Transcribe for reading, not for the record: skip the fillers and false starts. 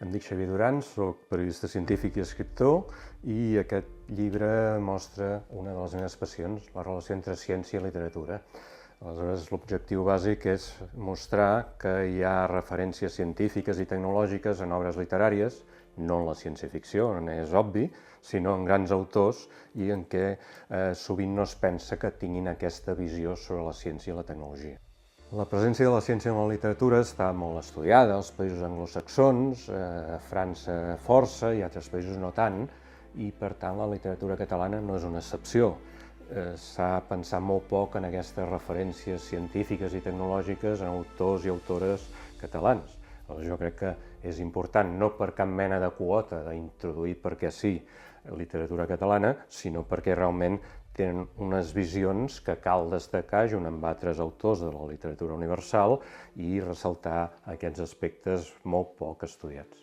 Em dic Xavier Duran, soc periodista científic i escriptor i aquest llibre mostra una de les meves passions, la relació entre ciència i literatura. Aleshores, l'objectiu bàsic és mostrar que hi ha referències científiques i tecnològiques en obres literàries, no en la ciència-ficció, on és obvi, sinó en grans autors i en què sovint no es pensa que tinguin aquesta visió sobre la ciència i la tecnologia. La presència de la ciència en la literatura està molt estudiada als països anglosaxons, a França força i a altres països no tant, i per tant la literatura catalana no és una excepció. S'ha pensat molt poc en aquestes referències científiques i tecnològiques en autors i autores catalans. Jo crec que és important, no per cap mena de quota d'introduir perquè sí literatura catalana, sinó perquè realment tenen unes visions que cal destacar junt amb altres autors de la literatura universal i ressaltar aquests aspectes molt poc estudiats.